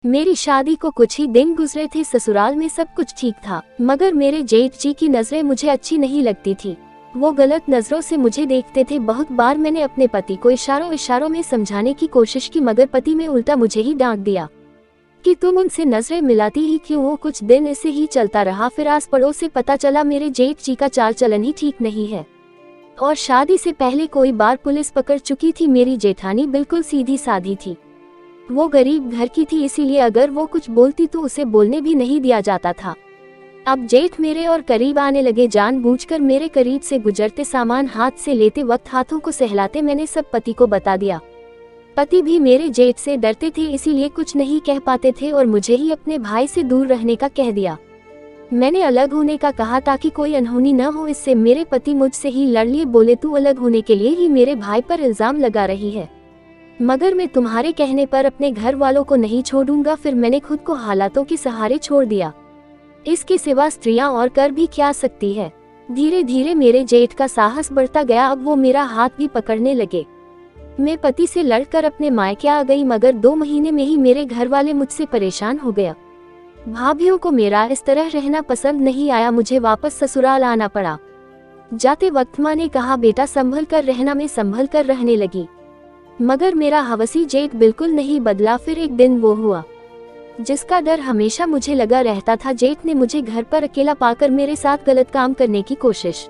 मेरी शादी को कुछ ही दिन गुजरे थे। ससुराल में सब कुछ ठीक था, मगर मेरे जेठ जी की नजरें मुझे अच्छी नहीं लगती थी। वो गलत नजरों से मुझे देखते थे। बहुत बार मैंने अपने पति को इशारों में समझाने की कोशिश की, मगर पति ने उल्टा मुझे ही डांट दिया कि तुम उनसे नजरें मिलाती ही क्यों हो। कुछ दिन ऐसे ही चलता रहा। फिर आस पड़ोस से पता चला मेरे जेठ जी का चाल चलन ही ठीक नहीं है, और शादी से पहले कोई बार पुलिस पकड़ चुकी थी। मेरी जेठानी बिल्कुल सीधी साधी थी। वो गरीब घर की थी, इसीलिए अगर वो कुछ बोलती तो उसे बोलने भी नहीं दिया जाता था। अब जेठ मेरे और करीब आने लगे। जानबूझकर मेरे करीब से गुजरते, सामान हाथ से लेते वक्त हाथों को सहलाते मैंने सब पति को बता दिया। पति भी मेरे जेठ से डरते थे, इसीलिए कुछ नहीं कह पाते थे और मुझे ही अपने भाई से दूर रहने का कह दिया। मैंने अलग होने का कहा ताकि कोई अनहोनी न हो। इससे मेरे पति मुझसे ही लड़ लिए, बोले तू अलग होने के लिए ही मेरे भाई पर इल्जाम लगा रही है, मगर मैं तुम्हारे कहने पर अपने घर वालों को नहीं छोड़ूंगा। फिर मैंने खुद को हालातों के सहारे छोड़ दिया। इसके सिवा स्त्रियां और कर भी क्या सकती है। धीरे धीरे मेरे जेठ का साहस बढ़ता गया। अब वो मेरा हाथ भी पकड़ने लगे। मैं पति से लड़कर अपने मायके आ गई, मगर 2 महीने में ही मेरे घर वाले मुझसे परेशान हो गया। भाभियों को मेरा इस तरह रहना पसंद नहीं आया। मुझे वापस ससुराल आना पड़ा। जाते वक्त माँ ने कहा बेटा संभल कर रहना। मैं संभल कर रहने लगी, मगर मेरा हवसी जेठ बिल्कुल नहीं बदला। फिर एक दिन वो हुआ जिसका डर हमेशा मुझे लगा रहता था। जेठ ने मुझे घर पर अकेला पाकर मेरे साथ गलत काम करने की कोशिश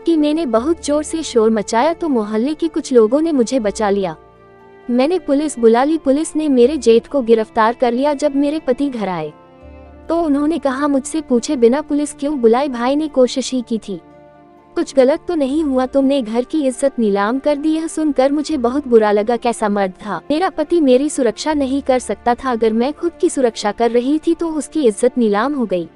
की। मैंने बहुत जोर से शोर मचाया तो मोहल्ले के कुछ लोगों ने मुझे बचा लिया। मैंने पुलिस बुला ली। पुलिस ने मेरे जेठ को गिरफ्तार कर लिया। जब मेरे पति घर आए तो उन्होंने कहा मुझसे पूछे बिना पुलिस क्यों बुलाई, भाई ने कोशिश ही की थी, कुछ गलत तो नहीं हुआ, तुमने घर की इज्जत नीलाम कर दी। यह सुनकर मुझे बहुत बुरा लगा। कैसा मर्द था मेरा पति, मेरी सुरक्षा नहीं कर सकता था। अगर मैं खुद की सुरक्षा कर रही थी तो उसकी इज्जत नीलाम हो गई।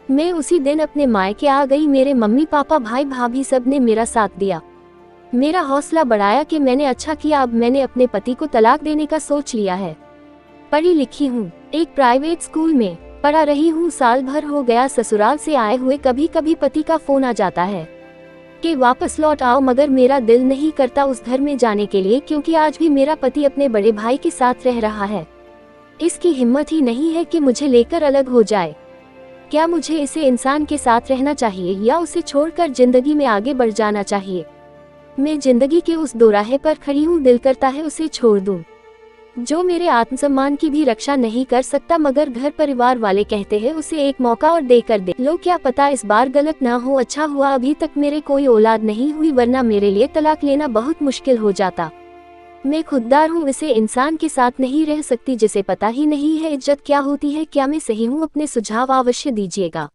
मैं उसी दिन अपने मायके आ गई। मेरे मम्मी पापा भाई भाभी सब ने मेरा साथ दिया, मेरा हौसला बढ़ाया कि मैंने अच्छा किया। अब मैंने अपने पति को तलाक देने का सोच लिया है। पढ़ी लिखी हूँ, एक प्राइवेट स्कूल में पढ़ा रही हूँ। साल भर हो गया ससुराल से आए हुए। कभी कभी पति का फोन आ जाता है कि वापस लौट आओ, मगर मेरा दिल नहीं करता उस घर में जाने के लिए, क्योंकि आज भी मेरा पति अपने बड़े भाई के साथ रह रहा है। इसकी हिम्मत ही नहीं है कि मुझे लेकर अलग हो जाए। क्या मुझे इसे इंसान के साथ रहना चाहिए या उसे छोड़कर जिंदगी में आगे बढ़ जाना चाहिए? मैं जिंदगी के उस दोराहे पर खड़ी हूँ। दिल करता है उसे छोड़ दूँ, जो मेरे आत्मसम्मान की भी रक्षा नहीं कर सकता, मगर घर परिवार वाले कहते हैं उसे एक मौका और देकर दे लो। क्या पता इस बार गलत ना हो। अच्छा हुआ अभी तक मेरे कोई औलाद नहीं हुई, वरना मेरे लिए तलाक लेना बहुत मुश्किल हो जाता। मैं खुददार हूँ, इसे इंसान के साथ नहीं रह सकती जिसे पता ही नहीं है इज्जत क्या होती है। क्या मैं सही हूँ? अपने सुझाव अवश्य दीजिएगा।